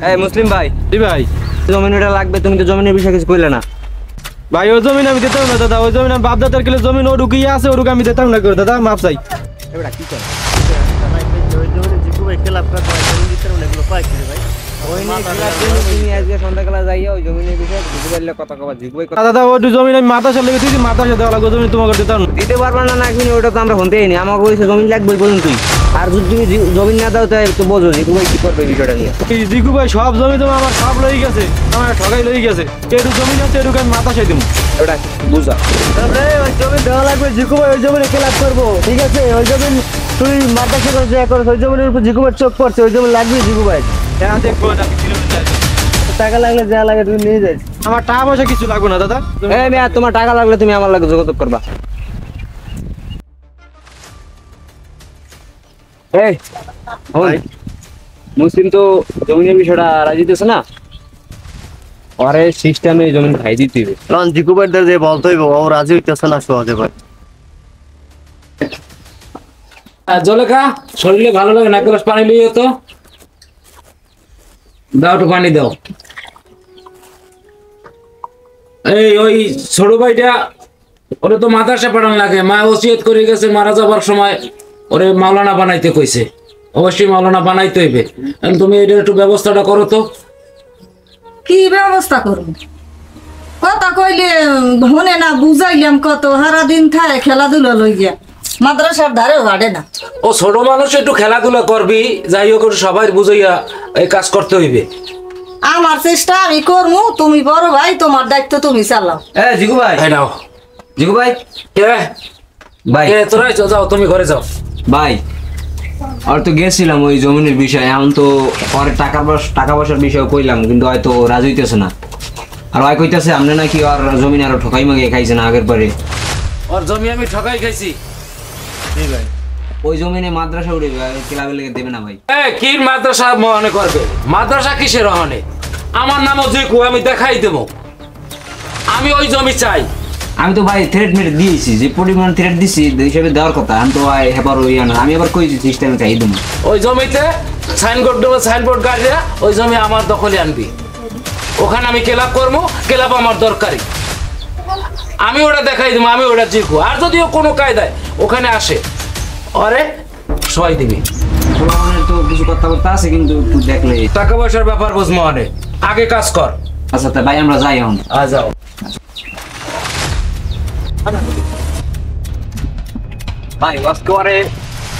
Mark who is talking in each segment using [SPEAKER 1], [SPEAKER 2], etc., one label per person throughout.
[SPEAKER 1] এই মুসলিম ভাই।
[SPEAKER 2] জি ভাই।
[SPEAKER 1] জমিনটা লাগবে, তুমি তো জমিনের বিষয়ে কিছু কইলে না।
[SPEAKER 2] ভাই ওই জমিন আমি দিতাম না দাদা, ওই জমিন বাপ দাদার কিলো জমিন ও ঢুকিয়ে আছে, ওরুকে আমি দিতাম না করে দাদা, মাপ চাই।
[SPEAKER 1] এবারে কি করে? তুমি আজকে সন্ধ্যাবেলা যাইয়া ওই জমিনের বিষয়ে বুঝতে পারলে কথা কবা জিগবই কথা।
[SPEAKER 2] দাদা ওই জমিন আমি মাদ্রাসা লেগে দিয়েছি, মাদ্রাসা দেওয়া লাগবে, জমিন তোমাকে দিতাম না।
[SPEAKER 1] দিতে পারবা না না একদিন, ওটা তো আমরা শুনতেই নি। আমাকে ওই জমিন লাগবে বলুন তুই। আর যদি তুমি জমিন না দাও তাহলে তো বোঝো জিগবই কি করবে বিষয়টা নিয়ে।
[SPEAKER 2] জিগু ভাই সব জমি তো আমার সব লই গেছে, আমার ঠগাই লই গেছে। এটু জমিন আছে, এটুকু আমি মাদ্রাসায় দেবো।
[SPEAKER 1] ওটা বুঝা।
[SPEAKER 3] ওই জমি দেওয়া লাগবে, জিকু ভাই ওই জমিনে ক্লাব করবো, ঠিক আছে? ওই জমিন তুই মাদ্রাসা করে যা করছ, ওই জমিনের উপর জিকু ভাই চোখ পড়ছে, ওই জমি লাগবে জিকু ভাই।
[SPEAKER 2] দেখবো
[SPEAKER 3] টাকা লাগলে যা লাগে তুমি নিয়ে যাই।
[SPEAKER 2] আমার টাকা পয়সা কিছু লাগবে না দাদা।
[SPEAKER 1] এই মেয়া, তোমার টাকা লাগলে তুমি আমার লাগে যোগাযোগ করবা। এই ওই মুসলিম তো জমিনের বিষয়টা রাজি দিতেছে না, আরে সিস্টেমে জমিন খাই দিতে হবে।
[SPEAKER 3] কারণ জিকু ভাই যে বলতে হইব, ও রাজি হইতেছে না সহজে ভাই।
[SPEAKER 4] জলেখা শরীরে ভালো লাগে না, এক গ্লাস পানি লিয়ে তো দাও, একটু পানি দাও। এই ওই ছোট ভাইটা, ওরে তো মাদ্রাসা পড়ান লাগে, মা ওসিয়ত করে গেছে মারা যাবার সময় ওরে মাওলানা বানাইতে কইছে, অবশ্যই মাওলানা বানাইতে হইবে। তুমি এটা একটু ব্যবস্থাটা করো তো।
[SPEAKER 5] কি ব্যবস্থা করবো? কথা কইলে হনে না, বুঝাইলাম কত, হারা দিন খায় খেলাধুলা লই গিয়া মাদ্রাসার ধারেও হাঁটে না।
[SPEAKER 4] ও ছোট মানুষ, একটু খেলাধুলা করবি, যাই হোক একটু সবাই বুঝাইয়া এই কাজ করতে হইবে।
[SPEAKER 5] আমার চেষ্টা আমি করবো, তুমি বড় ভাই, তোমার দায়িত্ব তুমি চালাও।
[SPEAKER 1] এই জিগু ভাই,
[SPEAKER 4] এই নাও।
[SPEAKER 1] জিগু ভাই,
[SPEAKER 4] কে
[SPEAKER 1] ভাই
[SPEAKER 4] তোরাই যাও, তুমি ঘরে যাও।
[SPEAKER 1] ভাই আর তো গেছিলাম ওই জমিনের বিষয়ে, এখন তো পরে টাকা পয়সার বিষয়ে কইলাম, কিন্তু হয়তো রাজি হইতেছে না। আর ওই কইতেছে আপনি নাকি আর জমিন আরো ঠকাই মাগিয়ে খাইছেন আগের পরে।
[SPEAKER 4] ওর জমি আমি ঠকাই খাইছি।
[SPEAKER 1] ওই জমিনে মাদ্রাসা উঠে ক্লাবে লেগে দেবে না ভাই।
[SPEAKER 4] কি মাদ্রাসা মনে করবে? মাদ্রাসা কিসের রহনে? আমার নামও জিকু, আমি দেখাই দেবো। আমি ওই জমি চাই।
[SPEAKER 1] আমি তো ভাই থ্রেড মেরে দিয়েছি, যে পরিমাণ থ্রেড দিছি হিসেবে দেওয়ার কথা, আমি তো হেবার ওই না, আমি আবার কইছি সিস্টেমে খাই দেবো।
[SPEAKER 4] ওই জমিতে সাইনবোর্ড দেবো, সাইনবোর্ড গাড়িয়া ওই জমি আমার দখলে আনবি। ওখানে আমি ক্লাব করবো, ক্লাব আমার দরকারি, আমি ওটা দেখাই দেবো, আমি ওটা জিকু। আর যদিও কোনো কায়দায় ওখানে আসে, আরে সবাই দিবি।
[SPEAKER 1] তো কিছু কথাবার্তা আছে, কিন্তু একটু দেখলে।
[SPEAKER 4] টাকা পয়সার ব্যাপার বুঝবো অনেক, আগে কাজ কর।
[SPEAKER 1] আচ্ছা তা ভাই আমরা যাই এখন।
[SPEAKER 4] যাও।
[SPEAKER 1] ভাই আজকে পরে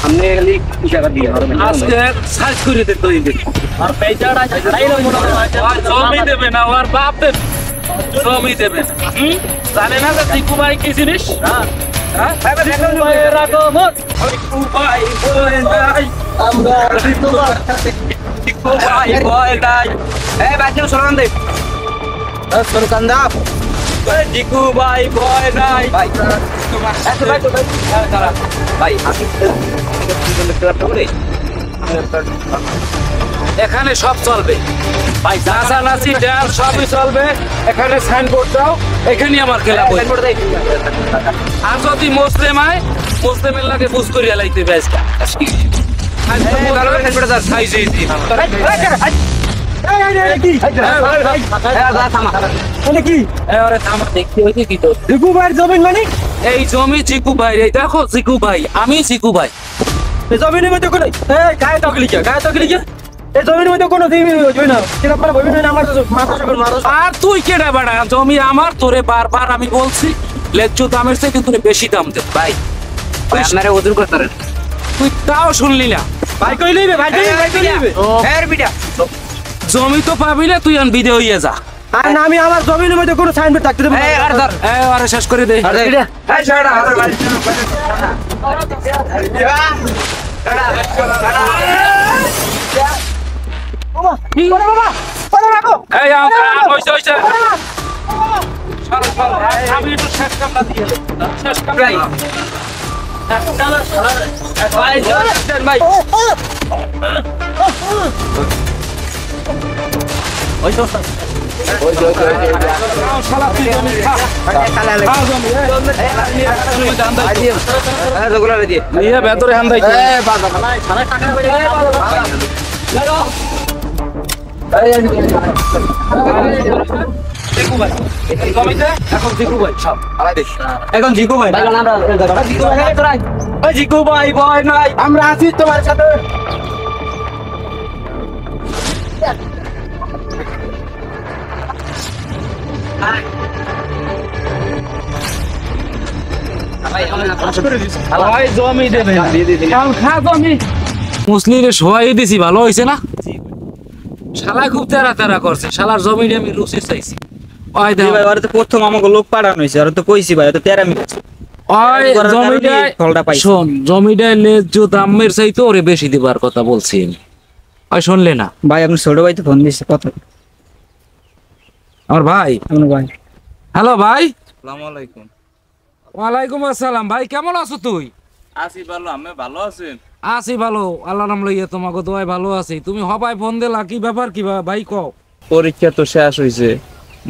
[SPEAKER 1] আপনি খালি টাকা দিয়ে
[SPEAKER 4] আজকে সাইজ করে দিতে হইবে। আর পেইটাটা চাইলো মনে হয় জমি দেবে না, আর বাপ দেবে জমি দেবে না। জানে না যে জিকু ভাই কি জিনিস? হ্যাঁ জিকু ভাইয়ের আগমন, জিকু ভাই বলে নাই, আমরা জিকু ভাই বলে নাই।
[SPEAKER 1] এই বাচ্চা সরান দে, সরকান দা।
[SPEAKER 4] জিকু ভাই ভয় নাই
[SPEAKER 1] ভাই ভাই আমি
[SPEAKER 4] এখানে সব চলবে ভাই, নাচানাচি ড্যান্স সবই চলবে। এখানে সাইনবোর্ড দাও, এখানে আমার খেলা বই। আর যদি মুসলিম হয়, মুসলিমের লাগে বুঝ করিয়া লাইতে বেসকা এই জমি জিকু ভাই। এই দেখো জিকু ভাই, আমি জিকু ভাই।
[SPEAKER 2] জমিনের মধ্যে কোনো গায়ে তকলি কে, গায়ে তকলি কে? এই জমির মধ্যে কোনো দিন জমি না, সেটা পারে বইবে না। আমার মাথা করে মারো।
[SPEAKER 4] আর তুই কেডা বাড়া? জমি আমার, তোরে বারবার আমি বলছি লেচু দামের চেয়ে তোরে বেশি দাম দে ভাই।
[SPEAKER 1] আপনারা ওজন করতে পারেন,
[SPEAKER 4] তুই তাও শুনলি না।
[SPEAKER 2] ভাই কই লইবে, ভাই কই লইবে।
[SPEAKER 4] জমি তো পাবি না, তুই আন বিদে হইয়া যা।
[SPEAKER 2] আর না, আমি আমার জমিনের মধ্যে কোনো সাইনবোর্ড থাকতে দেব না।
[SPEAKER 4] আরে শেষ করে দে। এই হইছে হইছে, আমি একটু শেষ কামলা দিয়ে শেষ কামলা ভাই।
[SPEAKER 2] ভেতরে হান্দাই এখন জিকু ভাই জিকু ভাই ভয় নাই, আমরা আছি তোমার সাথে।
[SPEAKER 4] মুসলিরে সবাই দিছি, ভালো হয়েছে না? শালা খুব তেরা তেরা করছে, শালার জমিটা আমি রুচি চাইছি। ওই
[SPEAKER 2] জি ভাই, ওরা তো প্রথম আমাকে লোক পাঠানো হয়েছে, ওরা তো কইছি ভাই, ওরা তো তেরামি করছে।
[SPEAKER 4] ওই জমিটায়
[SPEAKER 2] ফলটা পাইছি।
[SPEAKER 4] শোন, জমিটায় ন্যায্য দামের চাইতে ওরে বেশি দিবার কথা বলছি আমি। ওই শুনলে না
[SPEAKER 2] ভাই আপনার ছোট ভাই তো ফোন দিচ্ছে, কত
[SPEAKER 4] আমার ভাই?
[SPEAKER 2] আপনার ভাই।
[SPEAKER 4] হ্যালো ভাই।
[SPEAKER 6] আসসালামু আলাইকুম।
[SPEAKER 4] ওয়ালাইকুম আসসালাম। ভাই কেমন আছো তুই?
[SPEAKER 6] আছি ভালো, আপনি ভালো আছেন?
[SPEAKER 4] আছি ভালো, আল্লাহ নাম লইয়া তোমাকে দোয়ায় ভালো আছি। তুমি হবাই ফোন দিলা, কি ব্যাপার কি ভাই কও?
[SPEAKER 6] পরীক্ষা তো শেষ হয়েছে,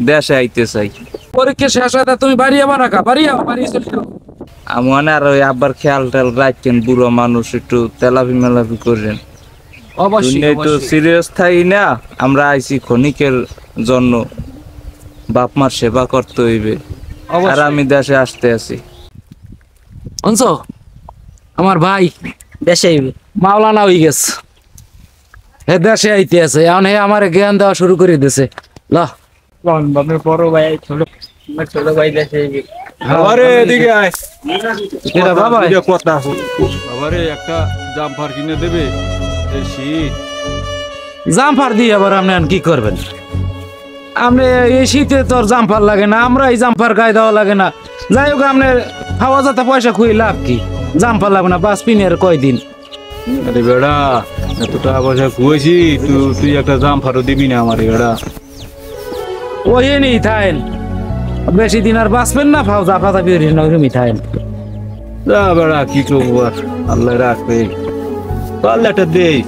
[SPEAKER 6] দেশে আইতে চাই।
[SPEAKER 4] পরীক্ষা শেষ হয় তুমি বাড়ি আবার রাখা, বাড়ি চলে যাও।
[SPEAKER 6] আমার আর ওই আব্বার খেয়াল টেয়াল রাখেন, বুড়ো মানুষ একটু তেলাপি মেলাপি করেন।
[SPEAKER 4] অবশ্যই
[SPEAKER 6] দুনিয়ায় তো সিরিয়াস থাকি না, আমরা আইছি ক্ষণিকের জন্য, বাপ মার সেবা করতে হইবে, আর আমি দেশে আসতে আছি।
[SPEAKER 4] শুনছো, আমার ভাই
[SPEAKER 2] দেশে
[SPEAKER 4] মাওলানা হয়ে গেছে, হে দেশে আইতে আছে, এখন হে আমার জ্ঞান দেওয়া শুরু করে দিছে। ল
[SPEAKER 2] আপনার বড় ভাই ছোট ভাই দেশে
[SPEAKER 7] আরে এদিকে আয়।
[SPEAKER 4] এরা বাবা
[SPEAKER 7] দুইটা কথা আছে। বাবারে একটা জাম্পার কিনে দেবে, এই শীত।
[SPEAKER 4] জাম্পার দিয়ে আবার আপনি আর কি করবেন? আপনি এই শীতে তোর জাম্পার লাগে না, আমরা এই জাম্পার গায়ে দেওয়া লাগে না। যাই হোক, আপনার খাওয়া যাতে পয়সা খুঁই লাভ কি? জাম্পার লাগবে না, বাস পিনের কয়দিন।
[SPEAKER 7] আরে বেড়া, এত টাকা পয়সা খুঁয়েছি, তুই একটা জাম্পারও দিবি না আমার বেড়া।
[SPEAKER 4] ওই নেই থাইন, বেশি দিন আর বাঁচবেন না, ফাও জাফা জাফি নরমি থাইন।
[SPEAKER 7] যা বেড়া, কি করবো আর, আল্লাহ রাখবে। পাল্লাটা দেই।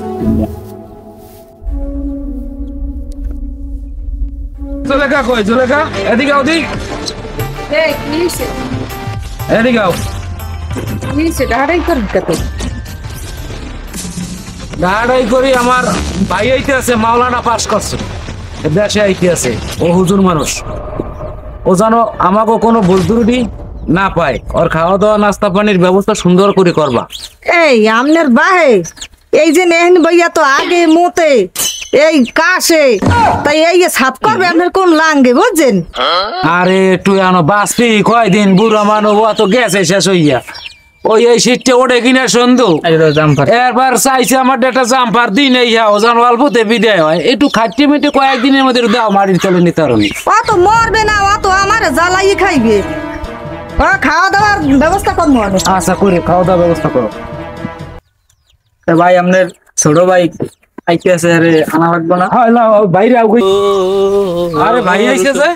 [SPEAKER 4] জুলেখা কই? জুলেখা এদিকে আও, দিক এদিকে আও। দাঁড়াই করি, আমার ভাই আইতে আছে, মাওলানা পাস করছে, দেশে আইতে আছে। ও হুজুর মানুষ, ও জানো আমাকে কোনো ভুল ত্রুটি না পায়। ওর খাওয়া দাওয়া নাস্তা পানির ব্যবস্থা সুন্দর করে করবা।
[SPEAKER 5] এই আমনের বাহে এই যে নেহন বইয়া তো আগে মুতে এই কাশে, তাই এই যে সাফ করবে আপনার কোন লাঙ্গে বুঝছেন?
[SPEAKER 4] আরে একটু আনো বাঁচবি কয়দিন, বুড়া মানব তো গেছে শেষ হইয়া। ওই এই শীতটা ওঠে কিনা সন্ধু,
[SPEAKER 2] জাম্পার
[SPEAKER 4] এরবার চাইছে আমার একটা জাম্পার দিন এই হাও জান অল্পতে বিদায় হয়, একটু খাট্টি মিটে কয়েকদিনের মধ্যে দাও মাটির তলে নিতে পারি।
[SPEAKER 5] অত মরবে না, অত আমার জ্বালাই খাইবে। খাওয়া দাওয়ার ব্যবস্থা কম হবে।
[SPEAKER 4] আশা করি খাওয়া দাওয়া ব্যবস্থা করো।
[SPEAKER 2] ভাই আপনার ছোট ভাই আইতে আছে, আরে আনা লাগবে না?
[SPEAKER 4] বাইরে আরে ভাই আইছে যে।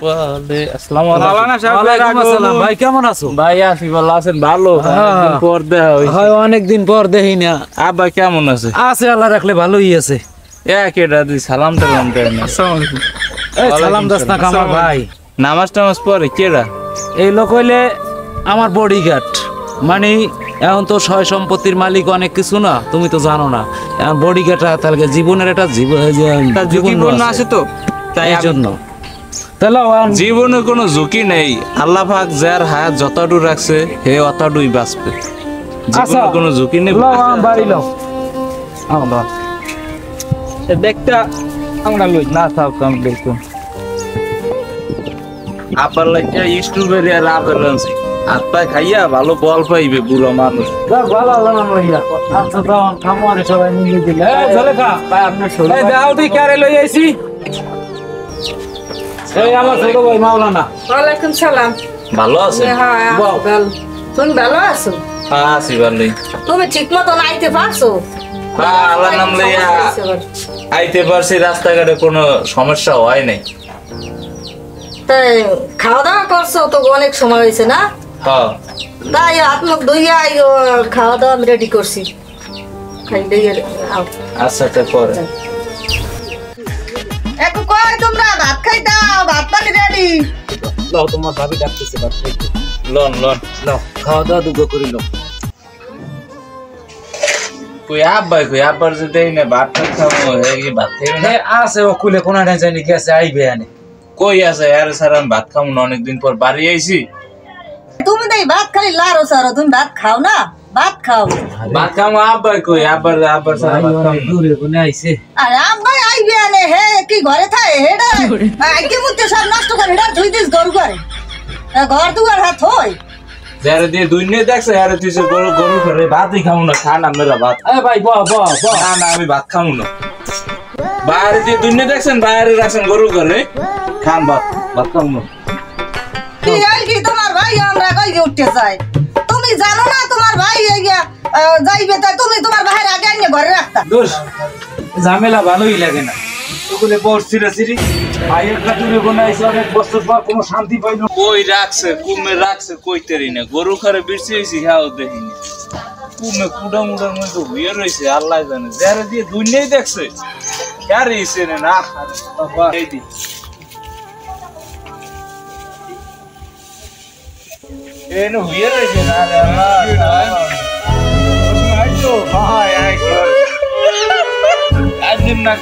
[SPEAKER 6] আসসালামু আলাইকুম।
[SPEAKER 4] ওয়ালাইকুম আসসালাম। ভাই কেমন আছো?
[SPEAKER 6] ভাই আছি ভালো, আছেন? ভালো, অনেকদিন পর দেখা হইছে।
[SPEAKER 4] হয় অনেকদিন পর দেখি না।
[SPEAKER 6] আব্বা কেমন আছে?
[SPEAKER 4] আছে, আল্লাহ রাখলে ভালোই আছে।
[SPEAKER 6] কেটা দি সালাম টালাম দেয় না।
[SPEAKER 4] এই সালাম দাস না কামার ভাই।
[SPEAKER 6] নামাজ টামাজ পড়ে কেডা?
[SPEAKER 4] এই লোক হইলে আমার বডিগার্ড, মানে এখন তো সয় সম্পত্তির মালিক অনেক কিছু না, তুমি তো জানো না। এখন বডিগার্ড তাহলে জীবনের একটা জীবন
[SPEAKER 2] আছে তো, তাই
[SPEAKER 4] এই জন্য তাহলে
[SPEAKER 6] জীবনে কোনো ঝুঁকি নেই, আল্লাহ পাক যার হায়াত যতটুকু রাখছে হে অতটুকুই বাঁচবে। জীবনে কোনো ঝুঁকি নেই।
[SPEAKER 4] বাড়ি লো
[SPEAKER 2] দেখটা আমরা লই
[SPEAKER 6] না থাক, আমি দেখুন আবার লাগিয়া স্ট্রবেরি আর আপেল আনছি, হাত পায়ে খাইয়া ভালো বল পাইবে বুড়ো মানুষ।
[SPEAKER 4] ভালো আল্লাহ নাম লইয়া। আচ্ছা তখন খামো আরে সবাই মিলে দিলে। এই জলেখা
[SPEAKER 2] ভাই আপনার ছোট
[SPEAKER 4] এই দাও দি কারে লই আইছি। এই আমার ছোট ভাই মাওলানা।
[SPEAKER 5] ওয়ালাইকুম সালাম।
[SPEAKER 6] ভালো আছে?
[SPEAKER 5] হ্যাঁ ভালো। তুমি ভালো আছো?
[SPEAKER 6] হ্যাঁ আছি ভালোই।
[SPEAKER 5] তুমি ঠিক মতো আইতে পারছো?
[SPEAKER 6] হ্যাঁ আল্লাহ নাম লইয়া আইতে পারছি, রাস্তাঘাটে কোনো সমস্যা হয় নাই।
[SPEAKER 5] তাই খাওয়া দাওয়া করছো তো অনেক সময় হয়েছে না?
[SPEAKER 6] হ্যাঁ
[SPEAKER 5] তাই হাত মুখ ধুইয়া খাওয়া দাওয়া আমি রেডি করছি, খাইলে
[SPEAKER 6] আচ্ছা আচ্ছা পরে
[SPEAKER 5] একটু কই তোমরা ভাত খাই দাও, ভাত পানি রেডি।
[SPEAKER 4] লও তোমার ভাবি ডাকতেছে, ভাত খাইতে।
[SPEAKER 6] লন লন
[SPEAKER 4] লও খাওয়া দাওয়া দুগো করি লও।
[SPEAKER 6] কই আব্বার যদি এই না ভাত খাবো এই ভাত খাইবে না
[SPEAKER 4] আছে ও কুলে কোনা না জানি গেছে আইবে আনে
[SPEAKER 6] কই আছে আর স্যার আমি ভাত খাবো না অনেকদিন পর বাড়ি আইছি
[SPEAKER 5] তুমি তো এই ভাত খালি লারো সারো, তুমি ভাত খাও না? ভাত খাও।
[SPEAKER 6] ভাত খাবো আব্বাই কই আব্বার স্যার ভাত খাবো
[SPEAKER 4] দূরে কোনে আইছে
[SPEAKER 5] আরে আব্বাই আইবে আনে, হে কি ঘরে থাকে হেডা আগে মুতে সব নষ্ট করে হেডা ধুই দিস গরু করে ঘর দুয়ার হাত হয়
[SPEAKER 6] যারে দিয়ে দুইনে দেখছে আরে তুই সে গরু করে ভাতই খাবো না খান আমরা ভাত
[SPEAKER 4] এ ভাই ব
[SPEAKER 6] না আমি ভাত খাবো না বাইরে দিয়ে দুইনে দেখছেন বাইরে রাখছেন গরু করে খান ভাত খাবো না
[SPEAKER 5] কি আর কি তোমার ভাই আমরা কই উঠতে চাই, তুমি জানো না তোমার ভাই যাইবে তাই তুমি তোমার ভাইয়ের আগে আইনে ঘরে রাখতা।
[SPEAKER 4] দোষ ঝামেলা ভালোই লাগে না ওগুলো পড়ছিল সিরি ভাইয়ের কাছে কোনে আইছে অনেক বছর পর কোনো শান্তি পাইলো
[SPEAKER 6] কই রাখছে কুমে রাখছে কইতেরি না গরু খারে বিরছেছি হাও দেখিনি কুমে কুড়া মুড়ার মধ্যে হইয়া রয়েছে আল্লাহ জানে যারে দিয়ে দুনিয়াই দেখছে কারে ইসে না বাবা এই দি এনে হইয়া রয়েছে না রে আল্লাহ আইছো ভাই আইছো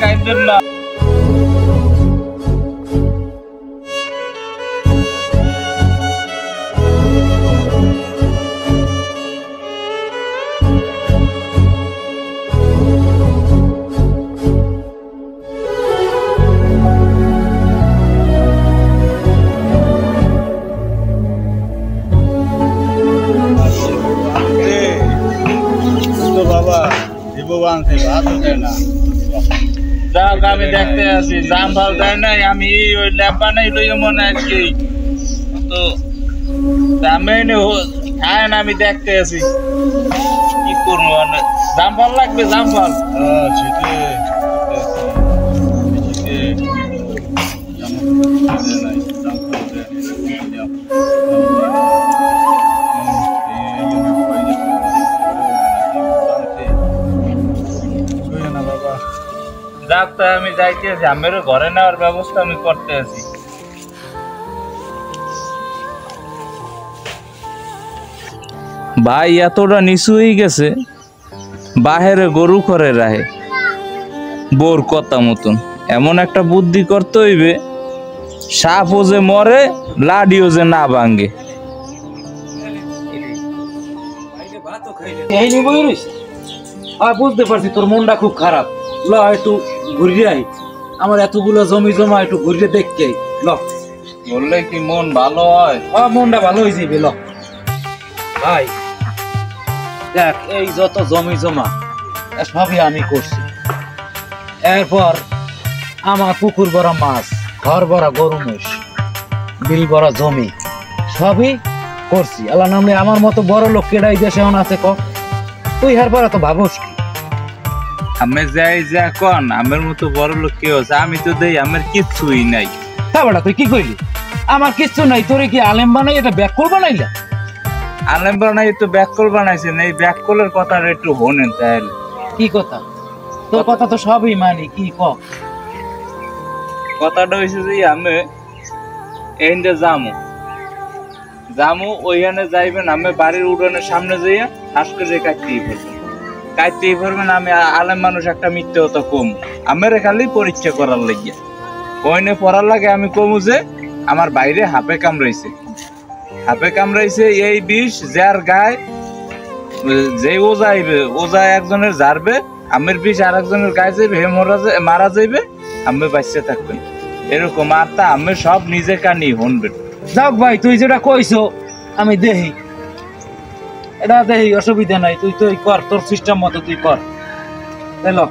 [SPEAKER 6] কাইদিন না আমি দেখতে আছি জাম ভাল দেয় নাই আমি ওই ল্যাম্পা নাই লইয়া মনে আজকে তো আমি খায় না আমি দেখতে আছি কি করবো জাম ভাল লাগবে জাম ভাল ডাক্তার আমি যাইতে আছি আমার ঘরে নেওয়ার ব্যবস্থা আমি করতে আছি ভাই এতটা নিচু হয়ে গেছে বাহিরে গরু করে রাহে বোর কথা মতন এমন একটা বুদ্ধি করতে হইবে সাপও যে মরে লাডিও যে না ভাঙ্গে
[SPEAKER 4] এই নি বই রইছে বুঝতে পারছি তোর মনটা খুব খারাপ ল একটু ঘুরিয়ে আই আমার এতগুলো জমি জমা একটু ঘুরিয়ে দেখতে ল
[SPEAKER 6] বললে কি মন ভালো হয়
[SPEAKER 4] মনটা ভালো হয়ে যাবে ল ভাই দেখ এই যত জমি জমা সবই আমি করছি এরপর আমার পুকুর ভরা মাছ ঘর ভরা গরু মোষ বিল ভরা জমি সবই করছি আল্লাহ নামে আমার মতো বড় লোক কেডাই দেশে আছে ক তুই হার পর তো ভাবস কি
[SPEAKER 6] আমি যাই যা কন আমার মতো বড় লোক কেউ আছে আমি তো দেই আমার কিচ্ছুই নাই
[SPEAKER 4] হ্যাঁ বেটা তুই কি কইলি আমার কিচ্ছু নাই তোরে কি আলেম বানাই এটা ব্যাককল বানাইলা
[SPEAKER 6] আলেম বানাই তো ব্যাককল বানাইছেন এই ব্যাককলের কথাটা একটু শোনেন তাহলে
[SPEAKER 4] কি কথা তোর কথা তো সবই মানি কি ক
[SPEAKER 6] কথাটা হয়েছে যে আমি এইটা জামু ওইখানে যাইবেন আমি বাড়ির উঠানের সামনে যাইয়া হাস করে কাটতেই পারবেন আমি আলেম মানুষ একটা মিথ্যে হতো কম আমার খালি পরীক্ষা করার লাগিয়া ওইনে পড়ার লাগে আমি কমু যে আমার বাইরে হাপে কামড়াইছে এই বিষ যার গায়ে যে ওজা একজনের জারবে আমের বিষ আর একজনের গায়ে যাইবে হে মারা যাইবে আমি বাঁচতে থাকবেন এরকম আর তা আমি সব নিজে কানি হনবেন
[SPEAKER 4] যাক ভাই তুই যেটা কইছো আমি দেখি এটা দেখি অসুবিধা নাই তুই তুই কর তোর সিস্টেম মতো তুই কর এলো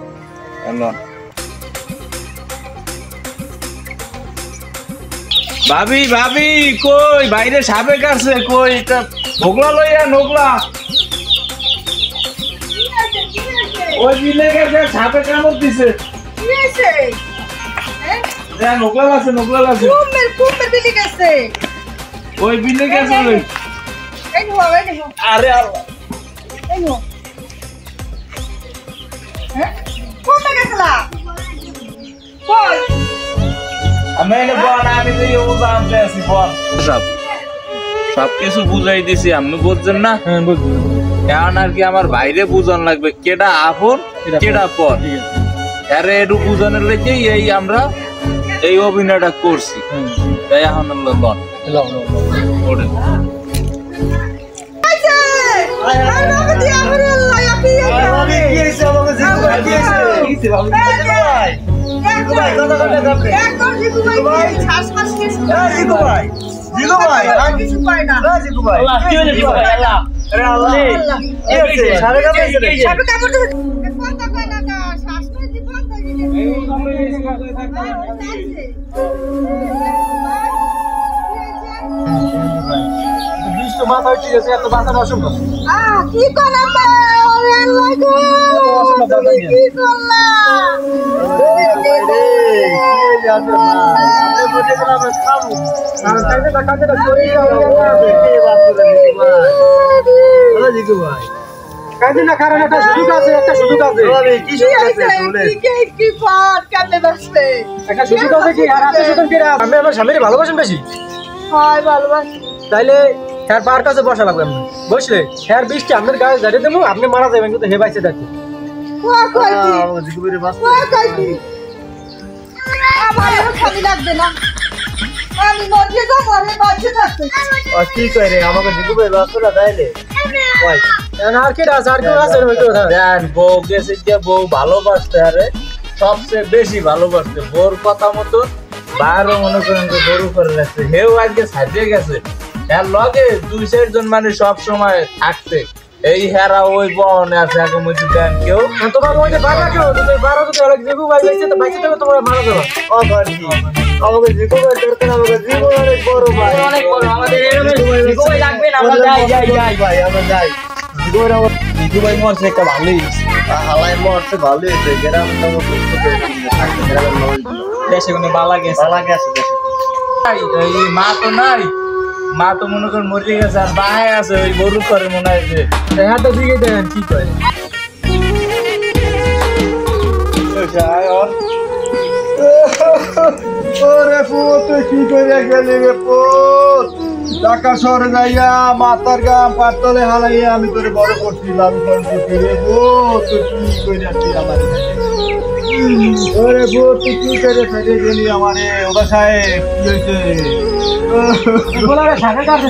[SPEAKER 6] ভাবি কই বাইরে সাপে কাটছে কই এটা নোগলা লইয়া নোগলা ওই বিলে গেছে সাপে কামড় দিছে নোগলা আছে
[SPEAKER 5] বিলি গেছে
[SPEAKER 6] ওই বিলে গেছে আরে আল্লাহ
[SPEAKER 5] কোনটা গেছলা কই
[SPEAKER 6] আমি এনে বল আমি তো ইউ জানতে আছি বল সবকিছু বুঝাই দিছি, আপনি বুঝছেন না?
[SPEAKER 2] হ্যাঁ বুঝছি।
[SPEAKER 6] এখন আর কি আমার বাইরে বুঝান লাগবে কেডা আপন কেডা পর। আরে একটু বুঝানোর লেগে এই আমরা এই অভিনয়টা করছি। তাই এখন হলো লন ওঠেন।
[SPEAKER 2] মাথা ঠিক আছে, এত বাঁচানো অসম্ভব।
[SPEAKER 5] কি করলাম কি
[SPEAKER 2] কাজে না কারণ একটা সুযোগ আছে, একটা সুযোগ আছে।
[SPEAKER 3] কি সুযোগ আছে বলে
[SPEAKER 2] একটা সুযোগ আছে কি? আর আপনি সুযোগ কি? আমি আমার স্বামীর ভালোবাসেন বেশি, তাইলে হ্যার পার কাছে বসা লাগবে। আপনি বসলে হ্যার বৃষ্টি আপনার গায়ে ঝাড়িয়ে দেবো, আপনি মারা যাবেন কিন্তু হে বাইসে থাকবে।
[SPEAKER 5] লাগবে না, আমি মরিয়ে যাবো, আমি বাঁচে থাকতে
[SPEAKER 3] কি কই রে আমাকে জিগুবে বাসরা তাইলে ওই
[SPEAKER 2] আর কি আছে? আর কি আছে?
[SPEAKER 6] দেন বউ গেছে যে বউ ভালোবাসতে, আরে সবচেয়ে বেশি ভালোবাসতে বউর কথা মতো বারো মনে করেন যে গরু করে রাখছে। হেও আজকে সাজিয়ে গেছে, এর লগে 2-4 মানুষ সব সময় থাকতে। এই হেরা ওই বহনে আছে এখন মধ্যে দেন কেউ
[SPEAKER 2] তোমার ওই যে বাবা কেউ তুমি 12 যদি অনেক জিগু ভাই গেছে তো বাইসে থাকবে, তোমরা মারা যাবে।
[SPEAKER 3] ও ভাই আমাকে জিগুবে দরকার, আমাকে জীবন অনেক বড় ভাই,
[SPEAKER 2] অনেক বড় আমাদের এরকম জিগু ভাই লাগবে না, আমরা যাই
[SPEAKER 3] ভাই আমরা যাই। জিগুবে আমার
[SPEAKER 2] জিগু ভাই মরছে একটা ভালোই
[SPEAKER 3] হালাই মরছে ভালোই হয়েছে, গ্রামটা আমার দুঃখ করে থাকতে গ্রামের মানুষ
[SPEAKER 2] দেশে কোনো বালা গেছে।
[SPEAKER 3] ভালো গেছে দেশে।
[SPEAKER 6] এই মা তো নাই, মা তো মনে করেন মরে গেছে, আর বাহায় আছে ওই গরু করে মনে হয় যে
[SPEAKER 2] হ্যাঁ তো দিকে দেন কি করে।
[SPEAKER 3] ওরে পুত তুই কি করে গেলি রে পুত? ঢাকা শহরে যাইয়া মাথার গাম পাতলে হালাইয়া আমি তোরে বড় করছি, লালন পালন করছি রে পুত। তুই কি করে আসছিস আমার? ওরে পুত তুই কি করে ফেটে গেলি আমারে? ওবা সাহেব কি হয়েছে?
[SPEAKER 2] বলারে সাথে কাটছে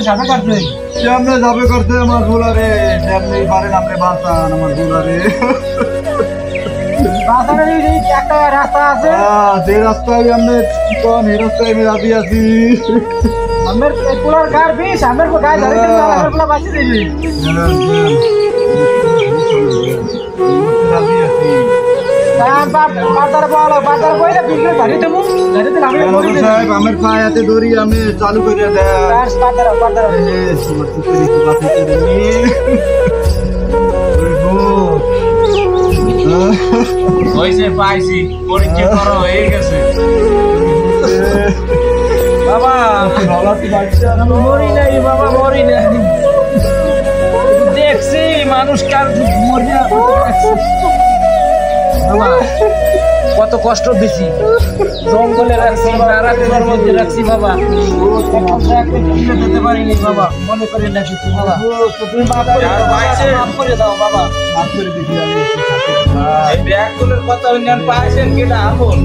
[SPEAKER 3] কেমনে যাবে করতে আমার গোলারে? কেমনে পারেন আপনি বাঁচান আমার গোলারে?
[SPEAKER 2] বাজারে এই একটা রাস্তা আছে,
[SPEAKER 3] যে রাস্তায় আমি কোন এই রাস্তায় আমি রাজি আছি।
[SPEAKER 2] আমার কুলার গার বিষ আমার গায়ে ধরে দিল, আমার কুলা বাঁচি দিলি।
[SPEAKER 3] রাজি আছি।
[SPEAKER 2] বাজার বলো, বাজার বইলে বিক্রি ধরে দেবো, ধরে দিলে আমি মরে যাবো।
[SPEAKER 3] সাহেব আমার পায়াতে দড়ি আমি চালু করে দেয়।
[SPEAKER 2] বাজার
[SPEAKER 6] হয়েছে পাইছি, পরীক্ষা করো হয়ে গেছে।
[SPEAKER 2] বাবা মরি নাই, বাবা মরি নাই, দেখছি মানুষ কার মরিয়া বাবা কত কষ্ট দিছি, জঙ্গলে রাখছি, নারায়ণের মধ্যে রাখছি বাবা, যেতে পারিনি বাবা, মনে করে রাখছি বাবা, তুমি মাফ করে দাও বাবা,
[SPEAKER 3] মাফ করে দিছি আমি।
[SPEAKER 6] এই ব্যাগগুলোর কথা পাইছেন কিনা আপন?